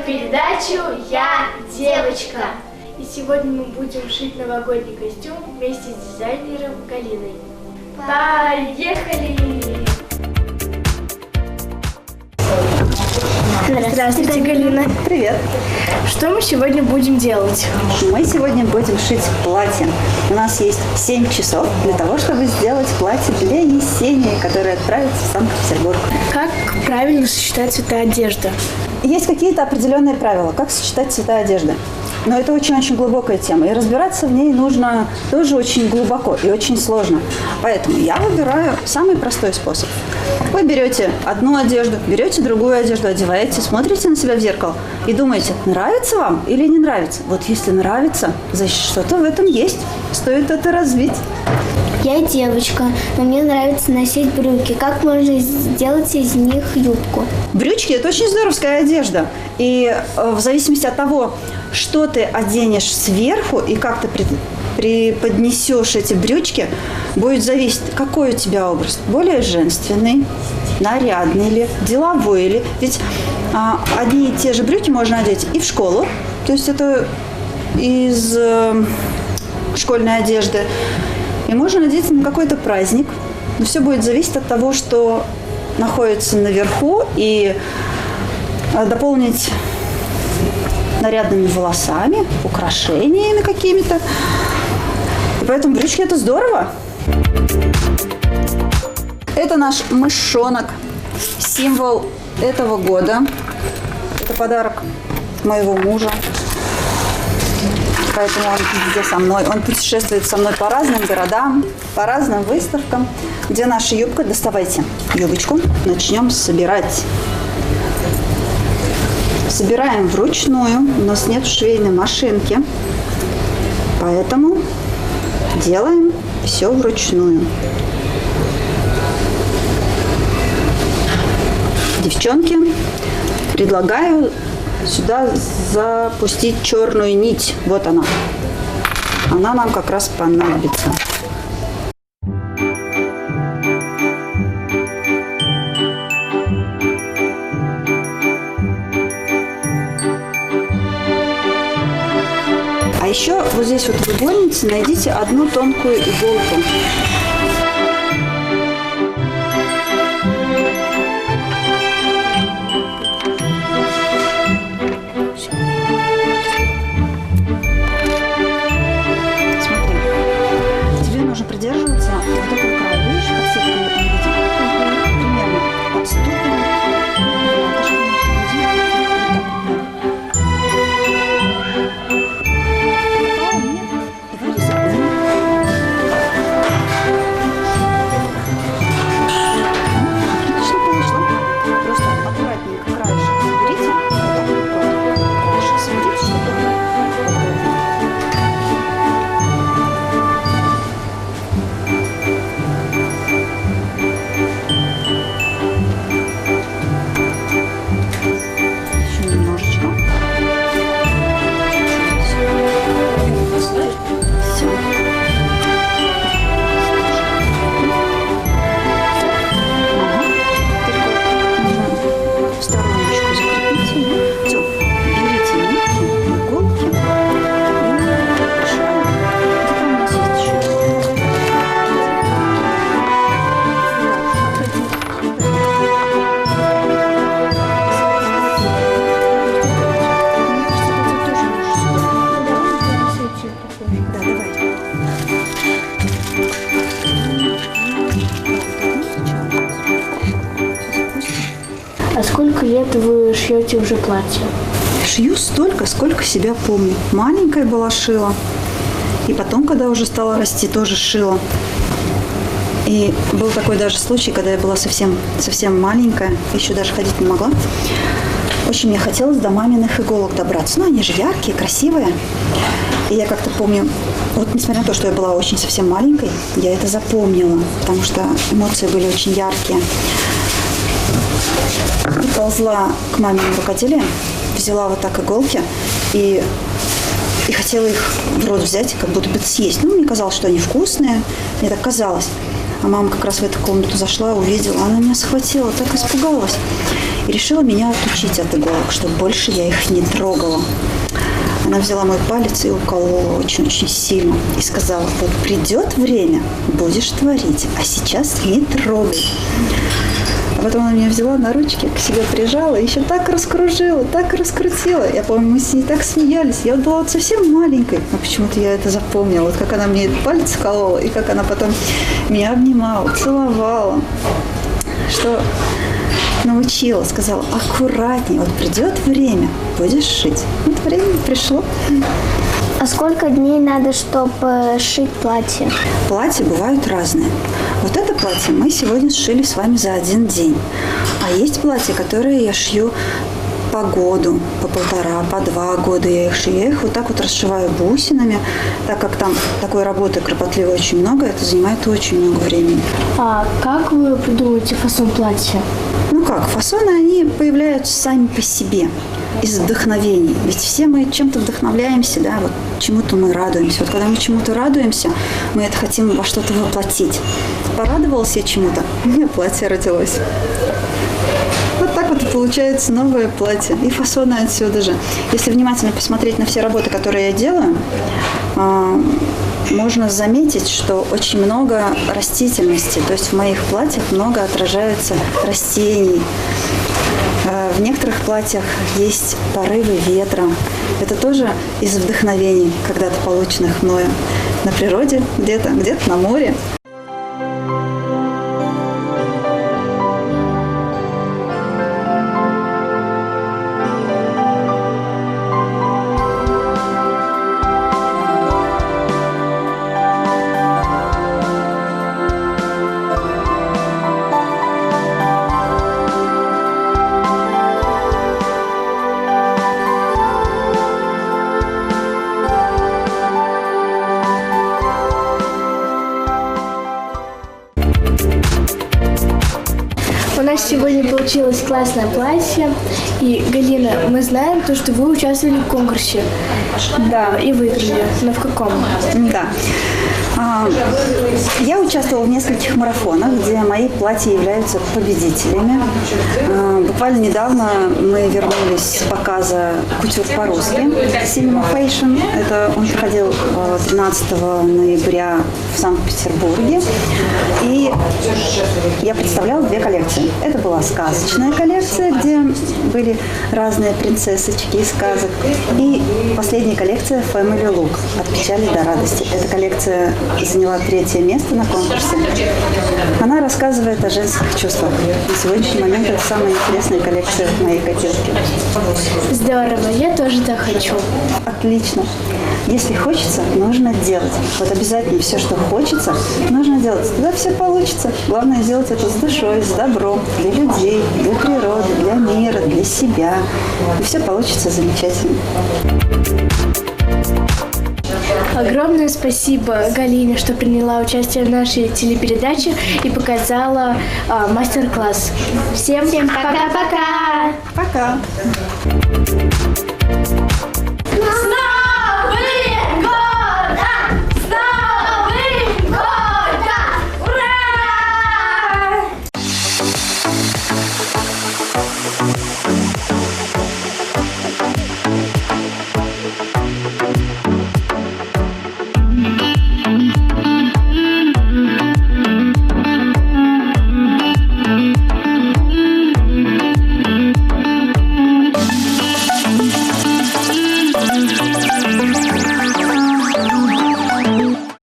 передачу «Я девочка». И сегодня мы будем шить новогодний костюм вместе с дизайнером Галиной. Поехали! Здравствуйте, Галина. Привет. Что мы сегодня будем делать? Мы сегодня будем шить платье. У нас есть 7 часов для того, чтобы сделать платье для Есении, которое отправится в Санкт-Петербург. Как правильно сочетать цвета одежды? Есть какие-то определенные правила, как сочетать цвета одежды. Но это очень-очень глубокая тема, и разбираться в ней нужно тоже очень глубоко и очень сложно. Поэтому я выбираю самый простой способ. Вы берете одну одежду, берете другую одежду, одеваете, смотрите на себя в зеркало и думаете, нравится вам или не нравится. Вот если нравится, значит что-то в этом есть, стоит это развить. Я девочка, но мне нравится носить брюки. Как можно сделать из них юбку? Брючки – это очень здоровская одежда. И в зависимости от того, что ты оденешь сверху и как ты преподнесешь эти брючки, будет зависеть, какой у тебя образ. Более женственный, нарядный ли, деловой ли. Ведь одни и те же брюки можно одеть и в школу, то есть это из школьной одежды, и можно надеть на какой-то праздник. Но все будет зависеть от того, что находится наверху, и дополнить нарядными волосами, украшениями какими-то. И поэтому брючки – это здорово. Это наш мышонок, символ этого года. Это подарок моего мужа. Поэтому он везде со мной. Он путешествует со мной по разным городам, по разным выставкам. Где наша юбка? Доставайте юбочку. Начнем собирать. Собираем вручную. У нас нет швейной машинки. Поэтому делаем все вручную. Девчонки, предлагаю сюда запустить черную нить. Вот она. Она нам как раз понадобится. А еще вот здесь вот в игольнице найдите одну тонкую иголку. Придерживаться вот этого края. Видишь, как сетка не видит? Примерно отступим. Давай рисуем. Отлично вышло. Просто аккуратненько краешек берите. Вот так вот. Краешек сведите, чтобы А сколько лет вы шьете уже платье? шью столько, сколько себя помню. Маленькая была, шила. И потом, когда уже стала расти, тоже шила. И был такой даже случай, когда я была совсем маленькая, еще даже ходить не могла. Очень мне хотелось до маминых иголок добраться. Ну, они же яркие, красивые. И я как-то помню, вот несмотря на то, что я была очень совсем маленькой, я это запомнила, потому что эмоции были очень яркие. Ползла к маминому рукоделию, взяла вот так иголки и хотела их в рот взять, как будто бы съесть. Ну, мне казалось, что они вкусные, мне так казалось. А мама как раз в эту комнату зашла, увидела, она меня схватила, так испугалась. и решила меня отучить от иголок, чтобы больше я их не трогала. Она взяла мой палец и уколола очень-очень сильно. И сказала: вот придет время, будешь творить, а сейчас не трогай. А потом она меня взяла на ручки, к себе прижала, и еще так раскружила, так раскрутила. Я помню, мы с ней так смеялись. Я вот была вот совсем маленькой, но почему-то я это запомнила. Вот как она мне палец колола, и как она потом меня обнимала, целовала. Что научила, сказала: аккуратнее, вот придет время, будешь шить. Вот время пришло. А сколько дней надо, чтобы шить платье? Платья бывают разные. Вот это платье мы сегодня сшили с вами за один день. А есть платья, которые я шью по году, по 1,5, по 2 года я их шью. Я их вот так вот расшиваю бусинами, так как там такой работы кропотливой очень много, это занимает очень много времени. А как вы придумываете фасон платья? Ну как, фасоны, они появляются сами по себе, из вдохновений. Ведь все мы чем-то вдохновляемся, да, вот чему-то мы радуемся. Вот когда мы чему-то радуемся, мы это хотим во что-то воплотить. Порадовался я чему-то, у меня платье родилось. Вот так вот и получается новое платье. И фасоны отсюда же. Если внимательно посмотреть на все работы, которые я делаю, можно заметить, что очень много растительности. То есть в моих платьях много отражается растений. В некоторых платьях есть порывы ветра. Это тоже из вдохновений, когда-то полученных мною на природе, где-то на море. У нас сегодня получилось классное платье. И, Галина, мы знаем то, что вы участвовали в конкурсе. Да. И выиграли. Но в каком? Да. Я участвовала в нескольких марафонах, где мои платья являются победителями. Буквально недавно мы вернулись с показа «Кутюр по-русски» Cinema Fashion. Это он проходил 13 ноября в Санкт-Петербурге. И я представляла 2 коллекции. Это была сказочная коллекция, где были разные принцессочки из сказок. И последняя коллекция Family Look от печали до радости. Эта коллекция заняла 3-е место на конкурсе. Она рассказывает о женских чувствах. На сегодняшний момент это самая интересная коллекция моей копилки. Здорово, я тоже так хочу. Отлично. Если хочется, нужно делать. Вот обязательно все, что хочется, нужно делать. Тогда все получится. Главное сделать это с душой, с добром, для людей, для природы, для мира, для себя. И все получится замечательно. Огромное спасибо Галине, что приняла участие в нашей телепередаче и показала мастер-класс. Всем пока-пока! Пока!